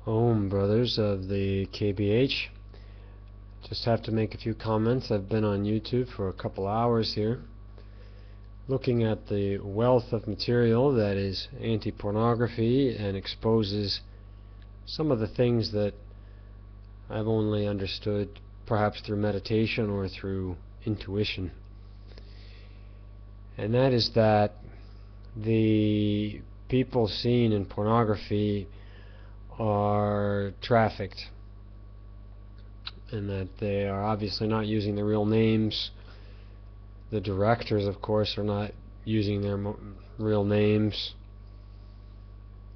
Brothers of the KBH. Just have to make a few comments. I've been on YouTube for a couple hours here, looking at the wealth of material that is anti-pornography and exposes some of the things that I've only understood perhaps through meditation or through intuition. And that is that the people seen in pornography are trafficked, and that they are obviously not using their real names. The directors, of course, are not using their real names.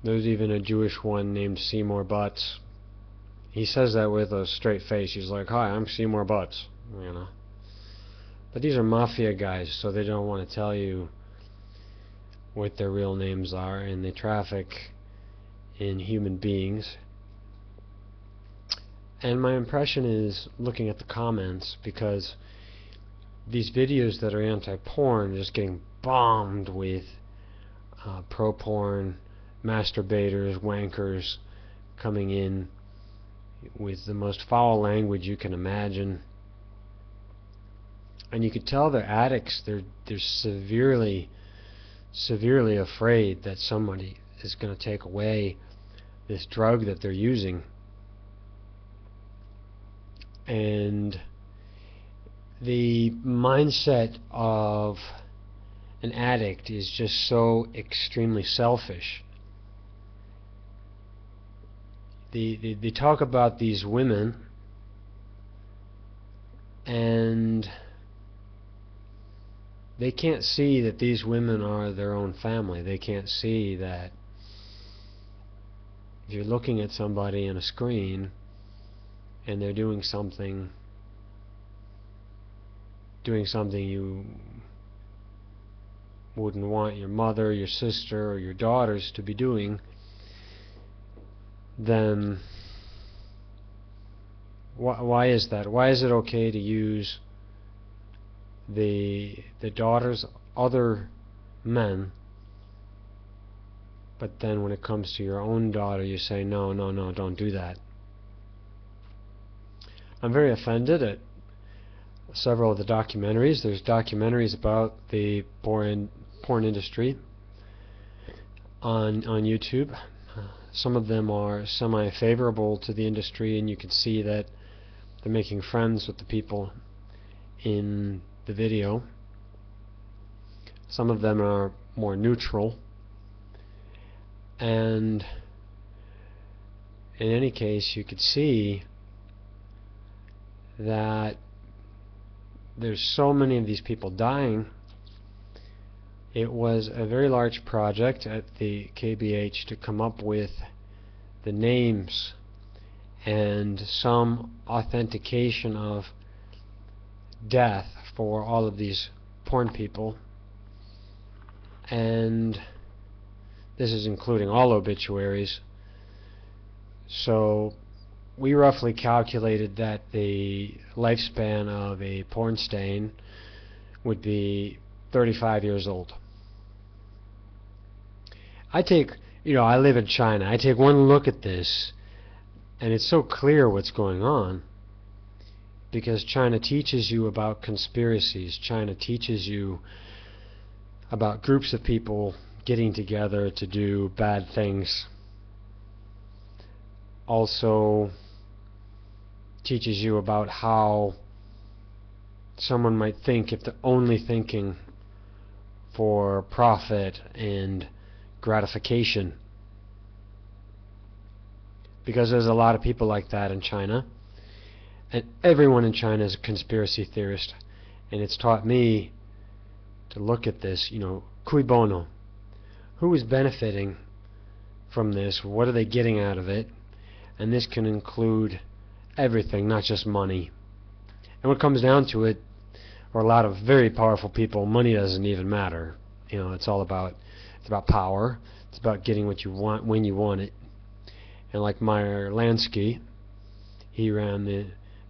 There's even a Jewish one named Seymour Butts. He says that with a straight face. He's like, "Hi, I'm Seymour Butts," you know. But these are mafia guys, so they don't want to tell you what their real names are, and they traffic in human beings. And my impression is, looking at the comments, because these videos that are anti-porn are just getting bombed with pro-porn masturbators, wankers, coming in with the most foul language you can imagine. And you could tell they're addicts. They're severely afraid that somebody is going to take away this drug that they're using. And the mindset of an addict is just so extremely selfish. They talk about these women, and they can't see that these women are their own family. They can't see that if you're looking at somebody on a screen and they're doing something you wouldn't want your mother, your sister, or your daughters to be doing, then why is that? Why is it okay to use the daughters of other men, but then when it comes to your own daughter you say, no, don't do that? I'm very offended at several of the documentaries. There's documentaries about the porn industry on YouTube. Some of them are semi-favorable to the industry, and you can see that they're making friends with the people in the video. Some of them are more neutral, and in any case you could see that there's so many of these people dying. It was a very large project at the KBH to come up with the names and some authentication of death for all of these porn people, and this is including all obituaries. So we roughly calculated that the lifespan of a porn stain would be 35 years old. I live in China. I take one look at this, and it's so clear what's going on, because China teaches you about conspiracies. China teaches you about groups of people getting together to do bad things. Also teaches you about how someone might think if they're only thinking for profit and gratification, because there's a lot of people like that in China, and everyone in China is a conspiracy theorist. And it's taught me to look at this, cui bono, who is benefiting from this, what are they getting out of it? And this can include everything, not just money. And when it comes down to it, for a lot of very powerful people, money doesn't even matter. It's about power. It's about getting what you want when you want it. And like Meyer Lansky, he ran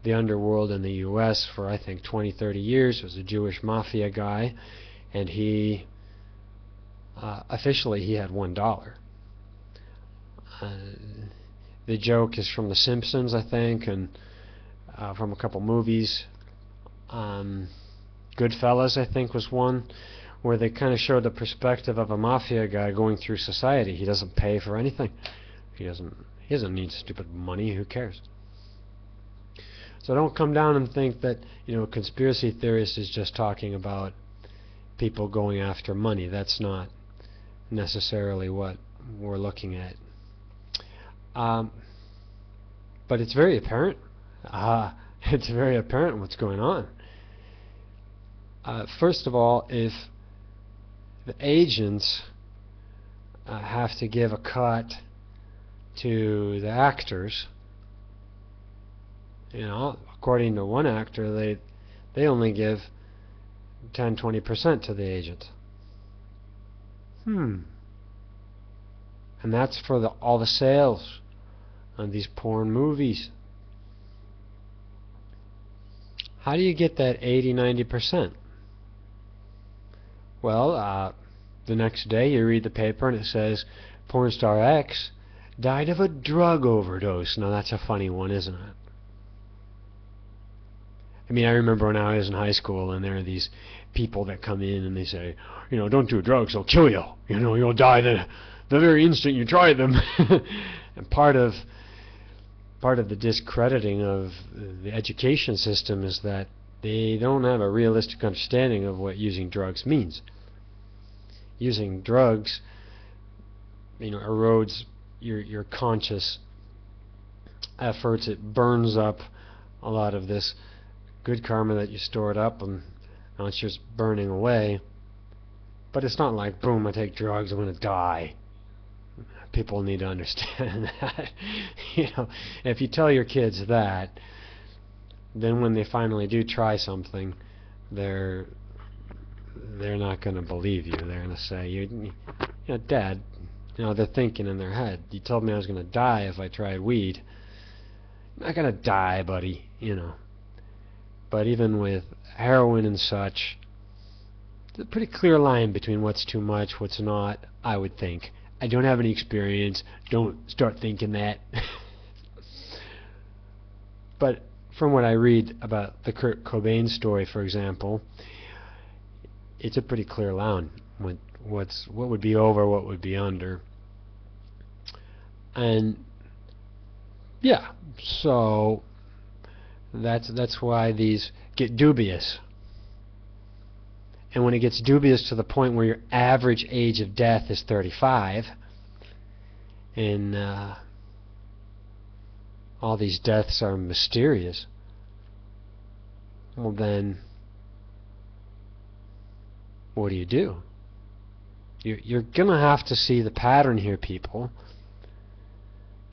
the underworld in the US for I think 20-30 years. He was a Jewish mafia guy, and he officially he had $1. The joke is from The Simpsons, I think, and from a couple movies. Goodfellas, I think, was one where they kind of showed the perspective of a mafia guy going through society. He doesn't pay for anything. He doesn't need stupid money. Who cares? So don't come down and think that, a conspiracy theorist is just talking about people going after money. That's not necessarily what we're looking at. But it's very apparent. It's very apparent what's going on. First of all, if the agents have to give a cut to the actors, according to one actor, they only give 10-20% to the agent. And that's for all the sales on these porn movies. How do you get that 80-90%? Well, the next day you read the paper and it says porn star X died of a drug overdose. Now that's a funny one, isn't it? I mean, I remember when I was in high school and there are these people that come in and they say, don't do drugs, they'll kill you. You'll die the very instant you try them. And part of the discrediting of the education system is that they don't have a realistic understanding of what using drugs means. Using drugs, erodes your conscious efforts. It burns up a lot of this good karma that you stored up, and now it's just burning away. But it's not like, boom, I take drugs, I'm going to die. People need to understand that. If you tell your kids that, then when they finally do try something, they're not going to believe you. They're going to say, Dad, they're thinking in their head, you told me I was going to die if I tried weed. I'm not going to die, buddy, But even with heroin and such, there's a pretty clear line between what's too much, what's not, I would think. I don't have any experience. Don't start thinking that. But from what I read about the Kurt Cobain story, for example, it's a pretty clear line. What would be over, what would be under. And yeah, so that's why these get dubious. And when it gets dubious to the point where your average age of death is 35, and all these deaths are mysterious, well then, what do? You're going to have to see the pattern here, people,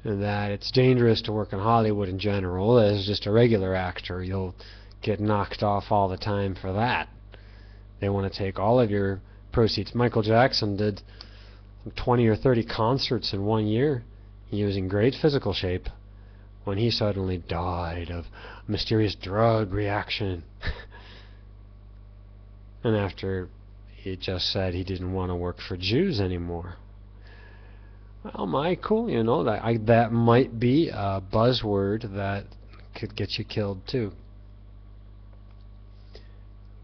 and that it's dangerous to work in Hollywood in general. As just a regular actor, you'll get knocked off all the time for that. They want to take all of your proceeds. Michael Jackson did 20 or 30 concerts in 1 year. He was in great physical shape when he suddenly died of a mysterious drug reaction. And after he just said he didn't want to work for Jews anymore. Well, Michael, that might be a buzzword that could get you killed too.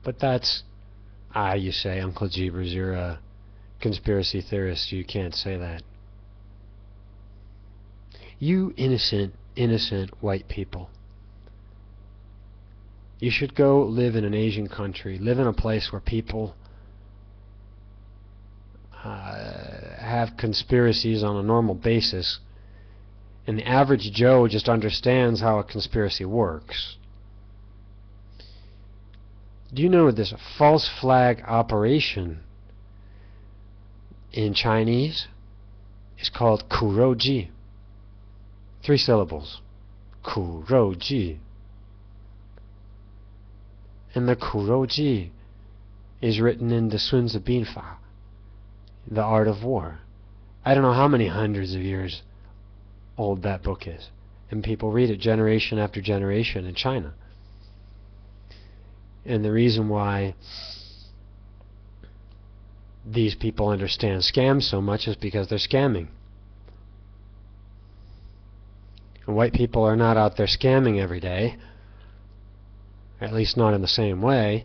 But that's, you say, Uncle Jeebers, you're a conspiracy theorist. You can't say that. You innocent white people. You should go live in an Asian country. Live in a place where people have conspiracies on a normal basis. And the average Joe just understands how a conspiracy works. Do you know this false flag operation in Chinese is called kuroji? 3 syllables. Kuroji. And the kuroji is written in the Sun Tzu Binfa, The Art of War. I don't know how many hundreds of years old that book is. And people read it generation after generation in China. And the reason why these people understand scams so much is because they're scamming. And white people are not out there scamming every day, at least not in the same way.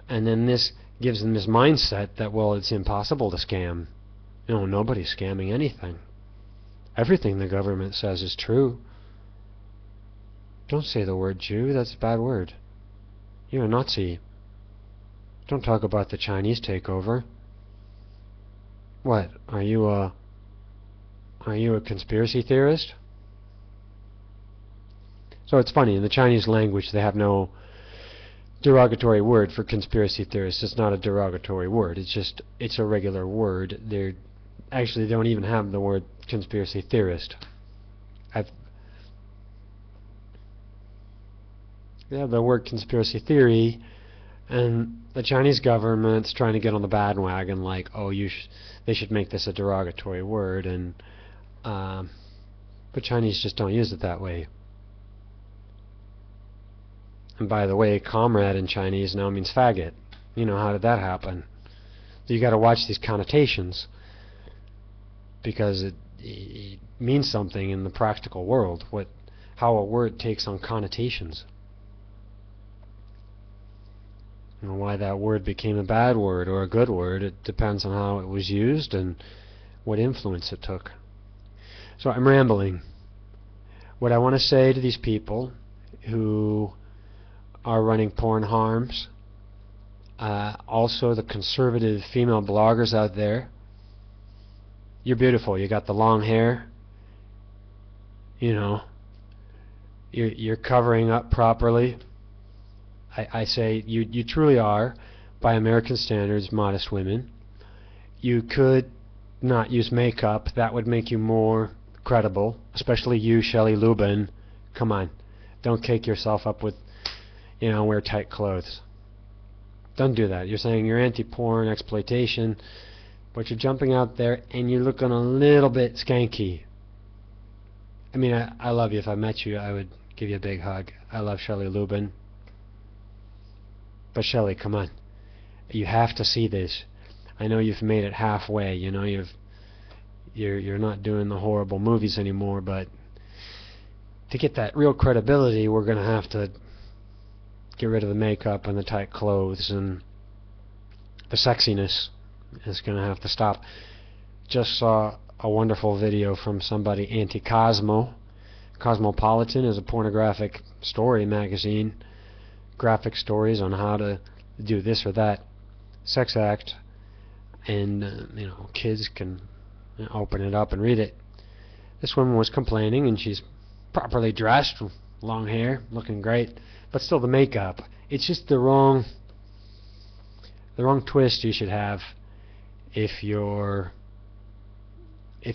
And then this gives them this mindset that, well, it's impossible to scam. Nobody's scamming anything. Everything the government says is true. Don't say the word Jew, that's a bad word. You're a Nazi. Don't talk about the Chinese takeover. What, are you a conspiracy theorist? So it's funny, in the Chinese language they have no derogatory word for conspiracy theorists. It's not a derogatory word, it's a regular word. They don't even have the word conspiracy theorist. They have the word conspiracy theory, and the Chinese government's trying to get on the bandwagon, like, oh, they should make this a derogatory word, and but Chinese just don't use it that way. And by the way, comrade in Chinese now means faggot. How did that happen? So you got to watch these connotations, because it means something in the practical world. How a word takes on connotations. Why that word became a bad word or a good word, it depends on how it was used and what influence it took. So I'm rambling. What I want to say to these people who are running Pornharms, also the conservative female bloggers out there, you're beautiful. You got the long hair. You're covering up properly. I say you truly are, by American standards, modest women. You could not use makeup. That would make you more credible, especially you, Shelley Lubin. Come on, don't cake yourself up with, wear tight clothes. Don't do that. You're saying you're anti-porn, exploitation, but you're jumping out there and you're looking a little bit skanky. I mean, I love you. If I met you, I would give you a big hug. I love Shelley Lubin. But Shelley, come on. You have to see this. I know you've made it halfway. You're not doing the horrible movies anymore, but to get that real credibility, we're going to have to get rid of the makeup and the tight clothes, and the sexiness is going to have to stop. Just saw a wonderful video from somebody, Cosmopolitan is a pornographic story magazine, graphic stories on how to do this or that sex act, and kids can open it up and read it. This woman was complaining, and she's properly dressed, long hair, looking great, but still the makeup. It's just the wrong twist you should have if you're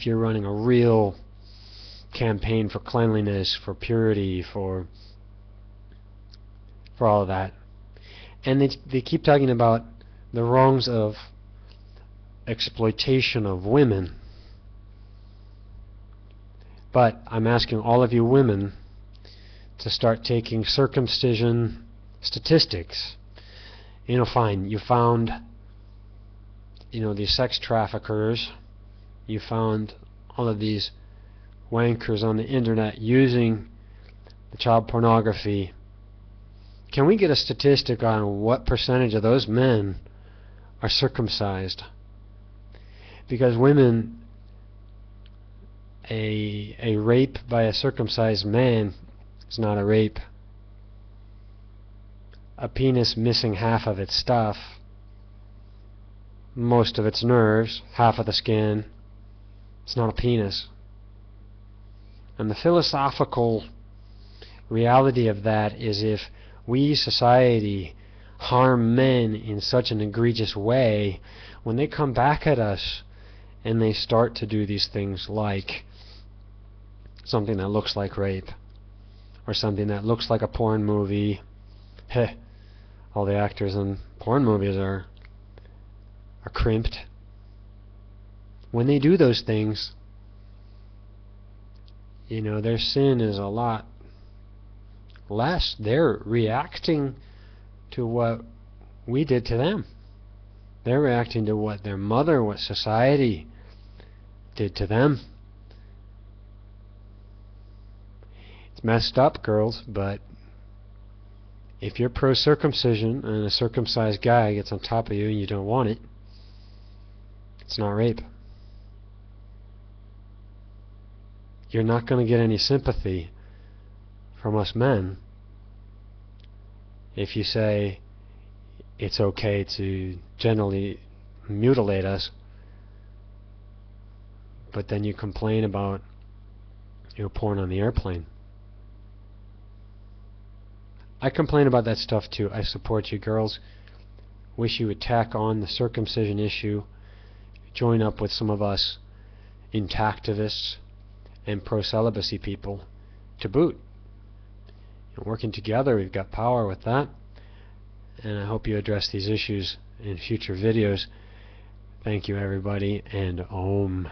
running a real campaign for cleanliness, for purity, for all of that. And they keep talking about the wrongs of exploitation of women. But I'm asking all of you women to start taking circumcision statistics. Fine, you found these sex traffickers, you found all of these wankers on the internet using the child pornography. Can we get a statistic on what percentage of those men are circumcised? Because women, a rape by a circumcised man is not a rape. A penis missing half of its stuff, most of its nerves, half of the skin, it's not a penis. And the philosophical reality of that is, if we, society, harm men in such an egregious way, when they come back at us and they start to do these things like something that looks like rape or something that looks like a porn movie, all the actors in porn movies are crimped. When they do those things, their sin is a lot less. They're reacting to what we did to them. They're reacting to what their mother, what society did to them. It's messed up, girls, but if you're pro-circumcision and a circumcised guy gets on top of you and you don't want it, it's not rape. You're not going to get any sympathy from us men if you say it's okay to genitally mutilate us, but then you complain about porn on the airplane. I complain about that stuff too. I support you, girls. Wish you would tack on the circumcision issue, join up with some of us activists and pro-celibacy people to boot. And working together, we've got power with that. And I hope you address these issues in future videos. Thank you, everybody, and Om.